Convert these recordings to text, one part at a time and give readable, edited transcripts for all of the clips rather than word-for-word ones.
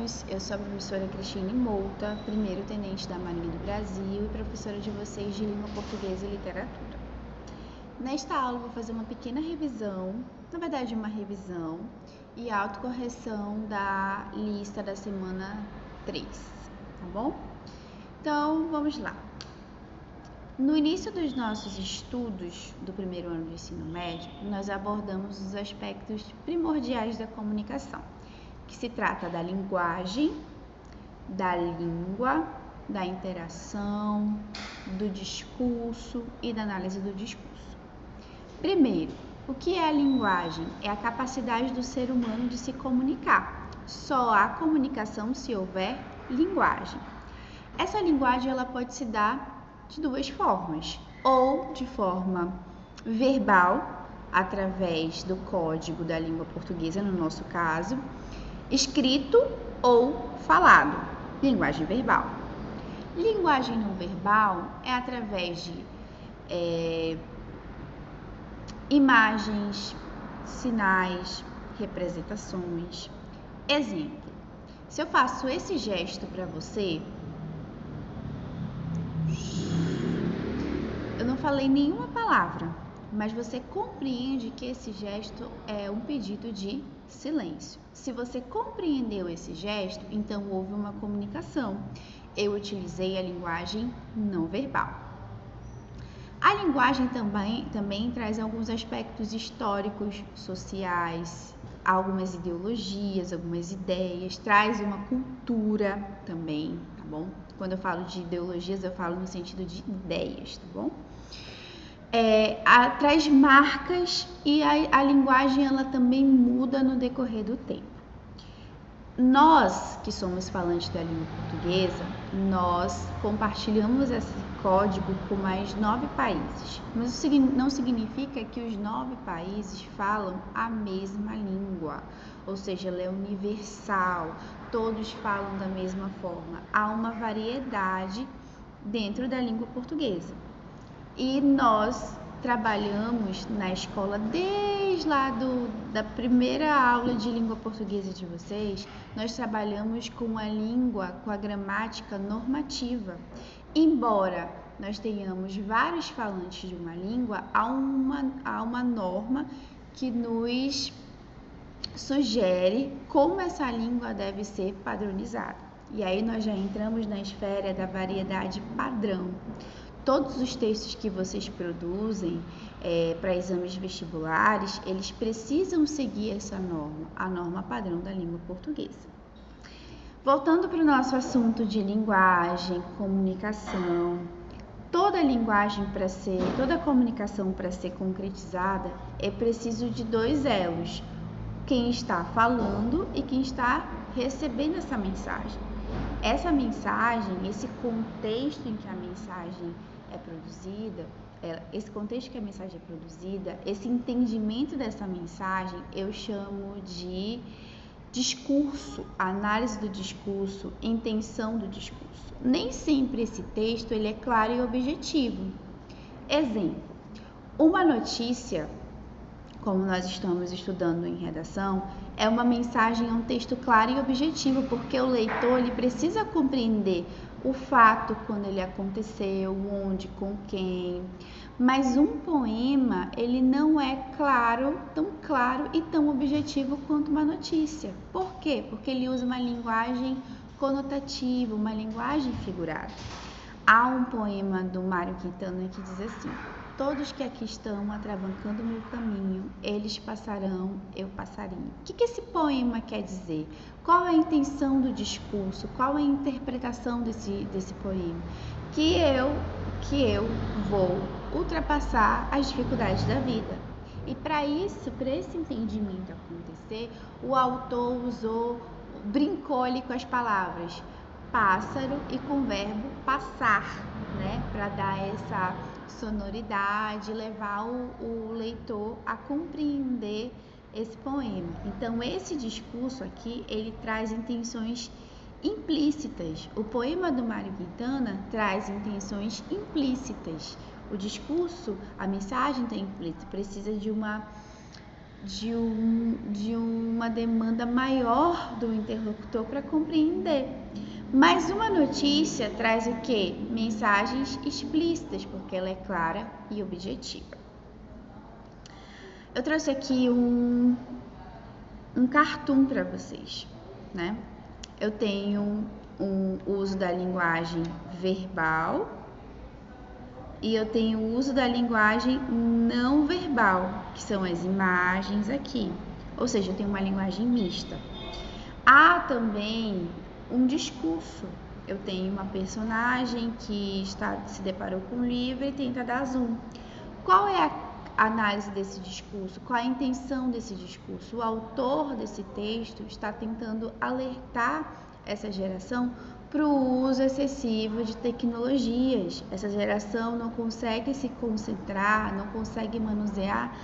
anos, eu sou a professora Cristiane Mouta, primeiro tenente da Marinha do Brasil e professora de vocês de Língua Portuguesa e Literatura. Nesta aula eu vou fazer uma pequena revisão, na verdade uma revisão e autocorreção da lista da semana 3, tá bom? Então, vamos lá. No início dos nossos estudos do primeiro ano do ensino médio, nós abordamos os aspectos primordiais da comunicação, que se trata da linguagem, da língua, da interação, do discurso e da análise do discurso. Primeiro, o que é a linguagem? É a capacidade do ser humano de se comunicar. Só há comunicação se houver linguagem. Essa linguagem ela pode se dar de duas formas, ou de forma verbal, através do código da língua portuguesa, no nosso caso, escrito ou falado, linguagem verbal. Linguagem não verbal é através de imagens, sinais, representações. Exemplo, se eu faço esse gesto para você, eu não falei nenhuma palavra, mas você compreende que esse gesto é um pedido de silêncio. Se você compreendeu esse gesto, então houve uma comunicação. Eu utilizei a linguagem não verbal. A linguagem também traz alguns aspectos históricos, sociais, algumas ideologias, algumas ideias, traz uma cultura também, tá bom? Quando eu falo de ideologias, eu falo no sentido de ideias, tá bom? Traz marcas e a linguagem ela também muda no decorrer do tempo. Nós, que somos falantes da língua portuguesa, nós compartilhamos esse código com mais 9 países. Mas isso não significa que os 9 países falam a mesma língua, ou seja, ela é universal, todos falam da mesma forma. Há uma variedade dentro da língua portuguesa. E nós trabalhamos na escola desde lá da primeira aula de língua portuguesa de vocês, nós trabalhamos com a língua, com a gramática normativa. Embora nós tenhamos vários falantes de uma língua, há uma norma que nos sugere como essa língua deve ser padronizada. E aí nós já entramos na esfera da variedade padrão. Todos os textos que vocês produzem para exames vestibulares, eles precisam seguir essa norma, a norma padrão da língua portuguesa. Voltando para o nosso assunto de linguagem, comunicação, toda comunicação para ser concretizada é preciso de 2 elos, quem está falando e quem está recebendo essa mensagem. Essa mensagem, esse contexto em que a mensagem é produzida, esse entendimento dessa mensagem, eu chamo de discurso, análise do discurso, intenção do discurso. Nem sempre esse texto ele é claro e objetivo. Exemplo, uma notícia, como nós estamos estudando em redação, é uma mensagem, é um texto claro e objetivo, porque o leitor ele precisa compreender o fato, quando ele aconteceu, onde, com quem. Mas um poema, ele não é tão claro e tão objetivo quanto uma notícia. Por quê? Porque ele usa uma linguagem conotativa, uma linguagem figurada. Há um poema do Mário Quintana que diz assim: todos que aqui estão atravancando meu caminho, eles passarão, eu passarei. O que esse poema quer dizer? Qual é a intenção do discurso? Qual é a interpretação desse poema? Que eu vou ultrapassar as dificuldades da vida. E para esse entendimento acontecer, o autor brincou ali com as palavras pássaro e com o verbo passar, né? Para dar essa sonoridade, levar o leitor a compreender esse poema. Então, esse discurso aqui, ele traz intenções implícitas. O poema do Mário Quintana traz intenções implícitas. O discurso, a mensagem está implícita, precisa de uma demanda maior do interlocutor para compreender. Mas uma notícia traz o quê? Mensagens explícitas, porque ela é clara e objetiva. Eu trouxe aqui um cartoon para vocês, né? Eu tenho o uso da linguagem verbal e eu tenho o uso da linguagem não verbal, que são as imagens aqui. Ou seja, eu tenho uma linguagem mista. Há também um discurso. Eu tenho uma personagem que se deparou com um livro e tenta dar zoom. Qual é a análise desse discurso? Qual é a intenção desse discurso? O autor desse texto está tentando alertar essa geração para o uso excessivo de tecnologias. Essa geração não consegue se concentrar, não consegue manusear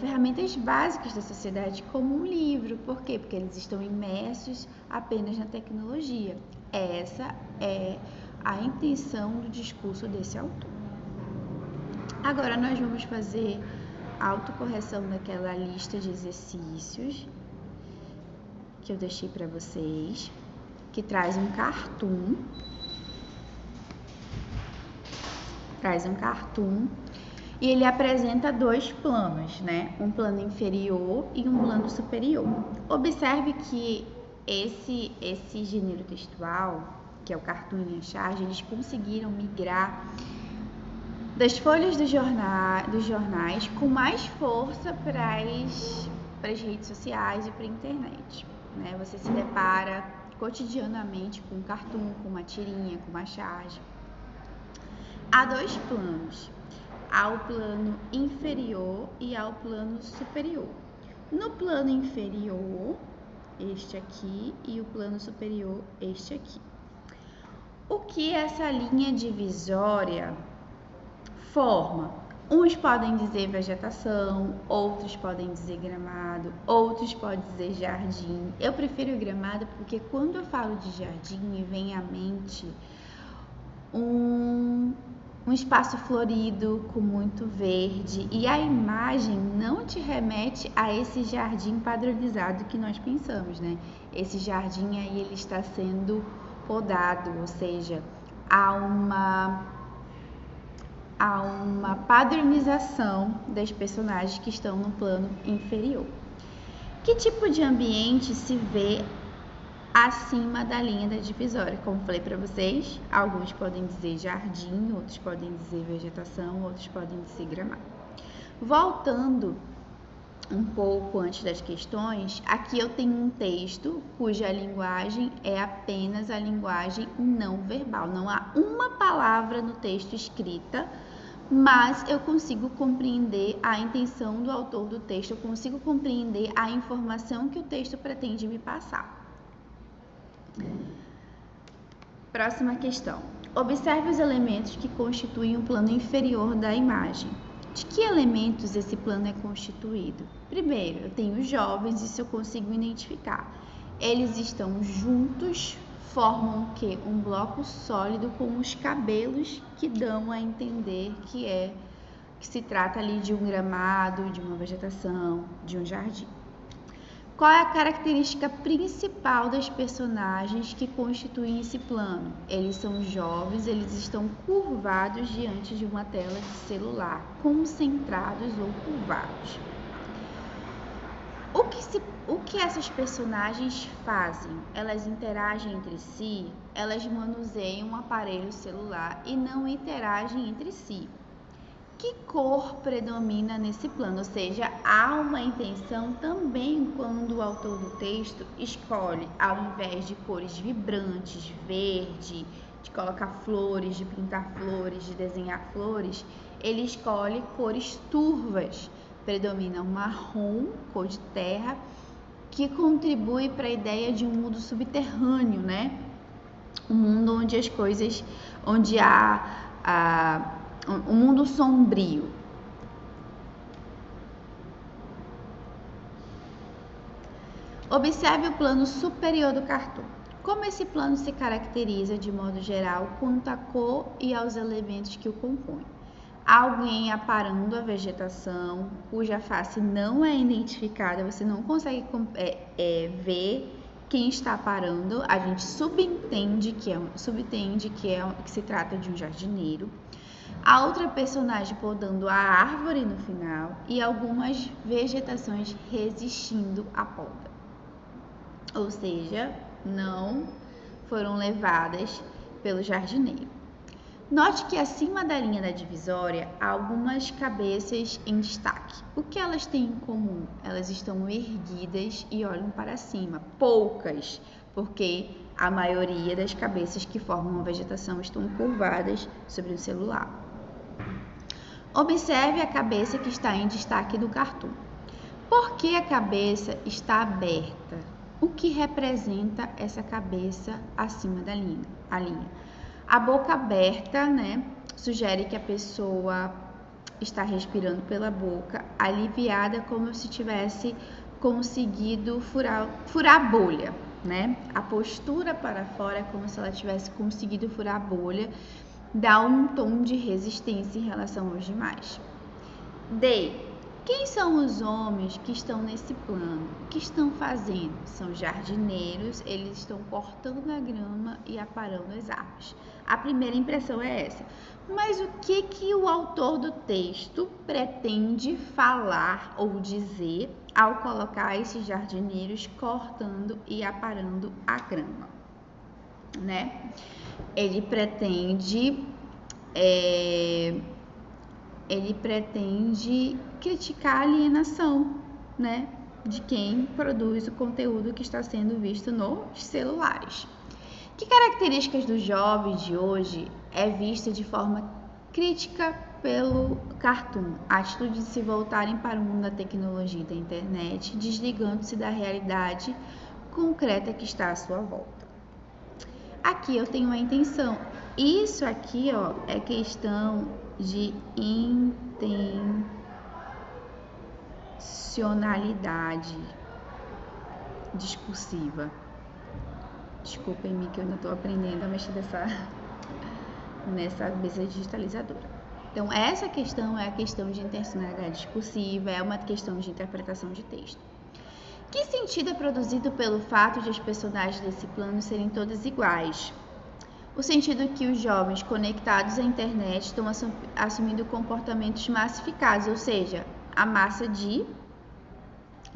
ferramentas básicas da sociedade, como um livro. Por quê? Porque eles estão imersos apenas na tecnologia. Essa é a intenção do discurso desse autor. Agora nós vamos fazer a autocorreção daquela lista de exercícios que eu deixei para vocês, que traz um cartoon. E ele apresenta dois planos, né? Um plano inferior e um plano superior. Observe que esse gênero textual, que é o cartoon em charge, eles conseguiram migrar das folhas dos jornais com mais força para as redes sociais e para a internet, né? Você se depara cotidianamente com um cartoon, com uma tirinha, com uma charge. Há dois planos. Há o plano inferior e há o plano superior. No plano inferior, este aqui, e o plano superior, este aqui. O que essa linha divisória forma? Uns podem dizer vegetação, outros podem dizer gramado, outros podem dizer jardim. Eu prefiro gramado porque quando eu falo de jardim, me vem à mente um espaço florido com muito verde, e a imagem não te remete a esse jardim padronizado que nós pensamos, né? Esse jardim aí, ele está sendo podado, ou seja, há uma padronização das personagens que estão no plano inferior. Que tipo de ambiente se vê acima da linha da divisória? Como falei para vocês, alguns podem dizer jardim, outros podem dizer vegetação, outros podem dizer gramado. Voltando um pouco antes das questões, aqui eu tenho um texto cuja linguagem é apenas a linguagem não verbal. Não há uma palavra no texto escrita, mas eu consigo compreender a intenção do autor do texto, eu consigo compreender a informação que o texto pretende me passar. Próxima questão. Observe os elementos que constituem o plano inferior da imagem. De que elementos esse plano é constituído? Primeiro, eu tenho jovens, isso eu consigo identificar. Eles estão juntos, formam o quê? Um bloco sólido com os cabelos que dão a entender que se trata ali de um gramado, de uma vegetação, de um jardim. Qual é a característica principal das personagens que constituem esse plano? Eles são jovens, eles estão curvados diante de uma tela de celular, concentrados ou curvados. O que essas personagens fazem? Elas interagem entre si, elas manuseiam um aparelho celular e não interagem entre si. Que cor predomina nesse plano? Ou seja, há uma intenção também quando o autor do texto escolhe, ao invés de cores vibrantes, verde, de colocar flores, de pintar flores, de desenhar flores, ele escolhe cores turvas. Predomina o marrom, cor de terra, que contribui para a ideia de um mundo subterrâneo, né? Um mundo onde as coisas, onde há um mundo sombrio. Observe o plano superior do cartoon. Como esse plano se caracteriza de modo geral quanto à cor e aos elementos que o compõem? alguém aparando a vegetação, cuja face não é identificada, você não consegue ver quem está aparando, a gente subentende que se trata de um jardineiro. A outra personagem podando a árvore no final e algumas vegetações resistindo à poda. Ou seja, não foram levadas pelo jardineiro. Note que acima da linha da divisória há algumas cabeças em destaque. O que elas têm em comum? Elas estão erguidas e olham para cima. Poucas, porque a maioria das cabeças que formam a vegetação estão curvadas sobre o celular. Observe a cabeça que está em destaque do cartoon. Por que a cabeça está aberta? O que representa essa cabeça acima da linha? A boca aberta, né, sugere que a pessoa está respirando pela boca, aliviada, como se tivesse conseguido furar a bolha, né? A postura para fora é como se ela tivesse conseguido furar a bolha, dá um tom de resistência em relação aos demais. D. Quem são os homens que estão nesse plano? O que estão fazendo? São jardineiros, eles estão cortando a grama e aparando as árvores. A primeira impressão é essa. Mas o que o autor do texto pretende falar ou dizer ao colocar esses jardineiros cortando e aparando a grama, né? Ele pretende criticar a alienação, né, de quem produz o conteúdo que está sendo visto nos celulares. Que características dos jovens de hoje é vista de forma crítica pelo cartoon? A atitude de se voltarem para o mundo da tecnologia e da internet, desligando-se da realidade concreta que está à sua volta. Aqui eu tenho uma intenção. Isso aqui, ó, é questão de intencionalidade discursiva. Desculpem-me que eu ainda estou aprendendo a mexer nessa mesa digitalizadora. Então, essa questão é a questão de intencionalidade discursiva, é uma questão de interpretação de texto. Que sentido é produzido pelo fato de as personagens desse plano serem todas iguais? O sentido é que os jovens conectados à internet estão assumindo comportamentos massificados, ou seja, a massa de,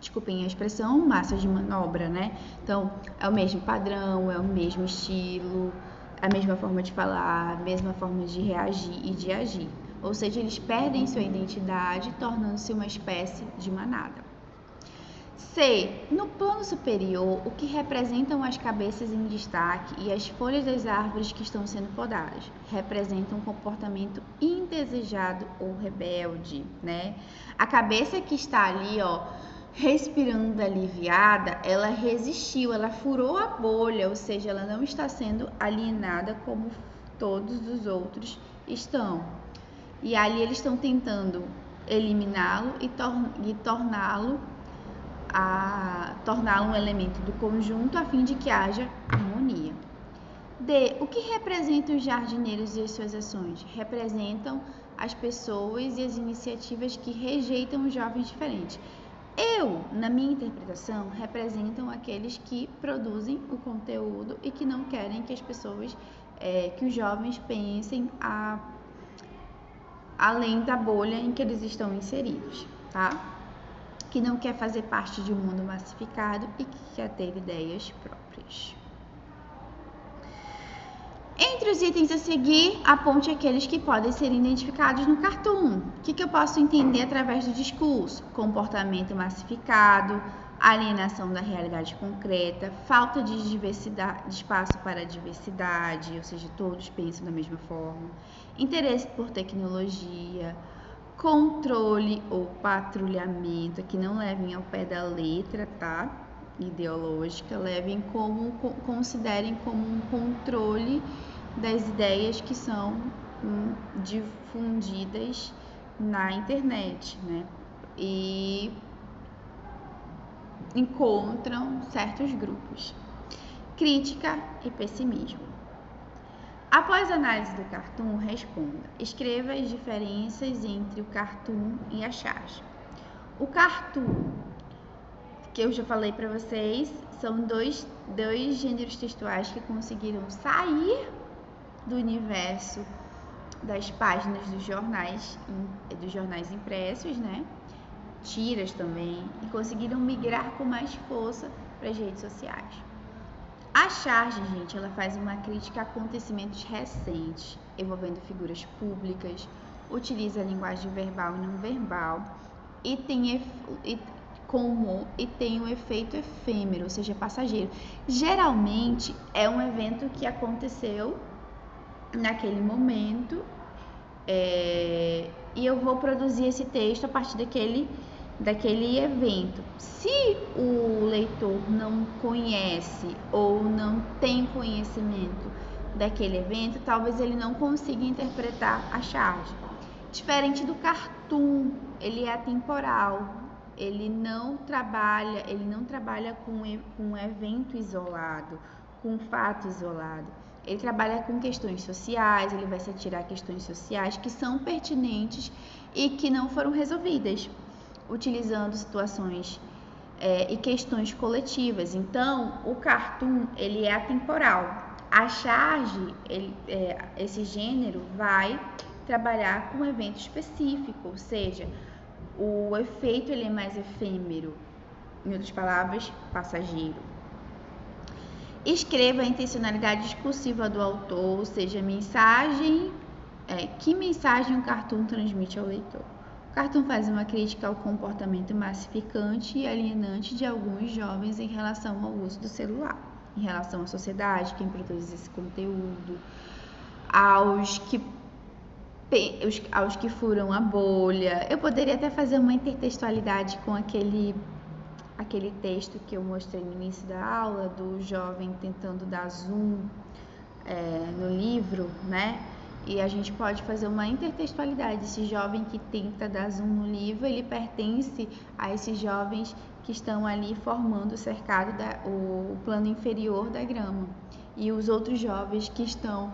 desculpem a expressão, massa de manobra, né? Então, é o mesmo padrão, é o mesmo estilo, a mesma forma de falar, a mesma forma de reagir e de agir. Ou seja, eles perdem sua identidade, tornando-se uma espécie de manada. C. No plano superior, o que representam as cabeças em destaque e as folhas das árvores que estão sendo podadas? Representam um comportamento indesejado ou rebelde, né? A cabeça que está ali, ó, respirando aliviada, ela resistiu, ela furou a bolha, ou seja, ela não está sendo alienada como todos os outros estão. E ali eles estão tentando eliminá-lo e torná-lo um elemento do conjunto a fim de que haja harmonia. D. O que representam os jardineiros e as suas ações? Representam as pessoas e as iniciativas que rejeitam os jovens diferentes. Na minha interpretação, representam aqueles que produzem o conteúdo e que não querem que as pessoas, que os jovens pensem além da bolha em que eles estão inseridos, tá? Que não quer fazer parte de um mundo massificado e que quer ter ideias próprias. Entre os itens a seguir, aponte aqueles que podem ser identificados no cartoon. O que eu posso entender através do discurso? Comportamento massificado, alienação da realidade concreta, falta de diversidade, de espaço para a diversidade, ou seja, todos pensam da mesma forma, interesse por tecnologia, controle ou patrulhamento, que não levem ao pé da letra, tá? Ideológica, considerem como um controle das ideias que são difundidas na internet, né? E encontram certos grupos. Crítica e pessimismo. Após a análise do cartoon, responda. Escreva as diferenças entre o cartoon e a charge. O cartoon, que eu já falei para vocês, são dois gêneros textuais que conseguiram sair do universo das páginas dos jornais impressos, né? Tiras também, e conseguiram migrar com mais força para as redes sociais. A charge, gente, ela faz uma crítica a acontecimentos recentes, envolvendo figuras públicas, utiliza a linguagem verbal e não verbal e tem um efeito efêmero, ou seja, passageiro. Geralmente é um evento que aconteceu naquele momento e eu vou produzir esse texto a partir daquele evento. Se o leitor não conhece ou não tem conhecimento daquele evento, talvez ele não consiga interpretar a charge. Diferente do cartoon, ele é atemporal, ele não trabalha com um evento isolado, com um fato isolado. Ele trabalha com questões sociais, ele vai se atirar questões sociais que são pertinentes e que não foram resolvidas, utilizando situações e questões coletivas. Então, o cartoon, ele é atemporal. A charge, esse gênero, vai trabalhar com um evento específico, ou seja, o efeito ele é mais efêmero, em outras palavras, passageiro. Escreva a intencionalidade discursiva do autor, ou seja, que mensagem o cartoon transmite ao leitor. O cartoon faz uma crítica ao comportamento massificante e alienante de alguns jovens em relação ao uso do celular, em relação à sociedade, quem produz esse conteúdo, aos que furam a bolha. Eu poderia até fazer uma intertextualidade com aquele texto que eu mostrei no início da aula, do jovem tentando dar zoom no livro, né? E a gente pode fazer uma intertextualidade. Esse jovem que tenta dar zoom no livro, ele pertence a esses jovens que estão ali formando o cercado, o plano inferior da grama. E os outros jovens que estão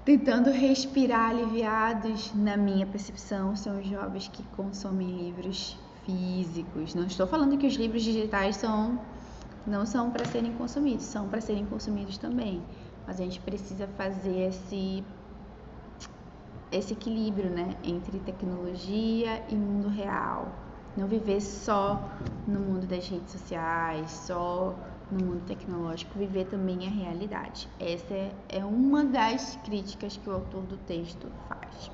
tentando respirar aliviados, na minha percepção, são os jovens que consomem livros físicos. Não estou falando que os livros digitais não são para serem consumidos, são para serem consumidos também. Mas a gente precisa fazer esse equilíbrio, né, entre tecnologia e mundo real. Não viver só no mundo das redes sociais, só no mundo tecnológico, viver também a realidade. Essa é uma das críticas que o autor do texto faz.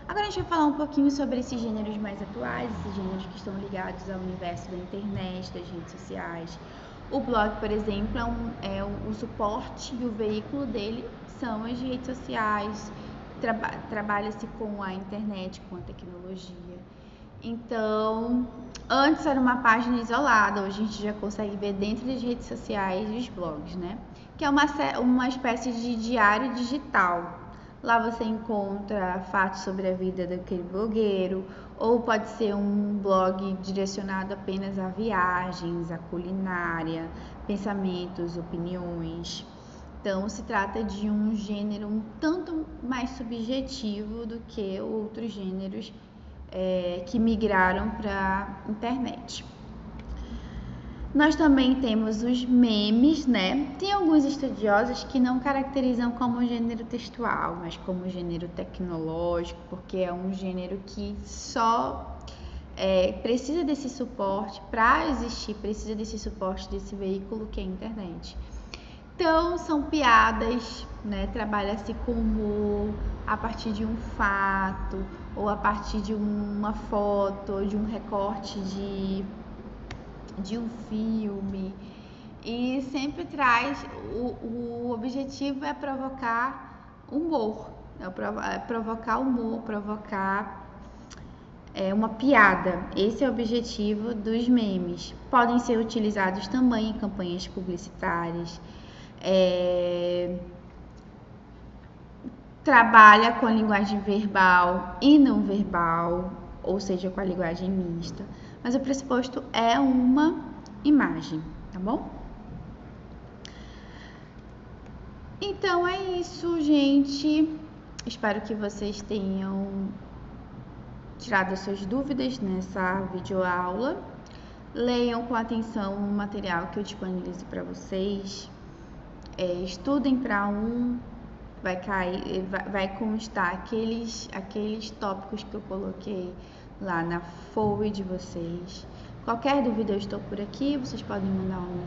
Agora a gente vai falar um pouquinho sobre esses gêneros mais atuais, esses gêneros que estão ligados ao universo da internet, das redes sociais. O blog, por exemplo, o suporte e o veículo dele são as redes sociais, trabalha-se com a internet, com a tecnologia. Então, antes era uma página isolada, hoje a gente já consegue ver dentro das redes sociais os blogs, né? Que é uma espécie de diário digital. Lá você encontra fatos sobre a vida daquele blogueiro, ou pode ser um blog direcionado apenas a viagens, a culinária, pensamentos, opiniões. Então, se trata de um gênero um tanto mais subjetivo do que outros gêneros que migraram para a internet. Nós também temos os memes, né? Tem alguns estudiosos que não caracterizam como gênero textual, mas como gênero tecnológico, porque é um gênero que só precisa desse suporte para existir, precisa desse suporte desse veículo que é a internet. Então, são piadas, né? Trabalha-se com humor a partir de um fato, ou a partir de uma foto, ou de um recorte de um filme. E sempre traz, o objetivo é provocar humor, provocar uma piada. Esse é o objetivo dos memes. Podem ser utilizados também em campanhas publicitárias. Trabalha com a linguagem verbal e não verbal, ou seja, com a linguagem mista. Mas o pressuposto é uma imagem, tá bom? Então é isso, gente. Espero que vocês tenham tirado as suas dúvidas nessa videoaula. Leiam com atenção o material que eu disponibilizo para vocês. Estudem para vai constar aqueles tópicos que eu coloquei lá na folha de vocês. Qualquer dúvida eu estou por aqui, vocês podem mandar uma mensagem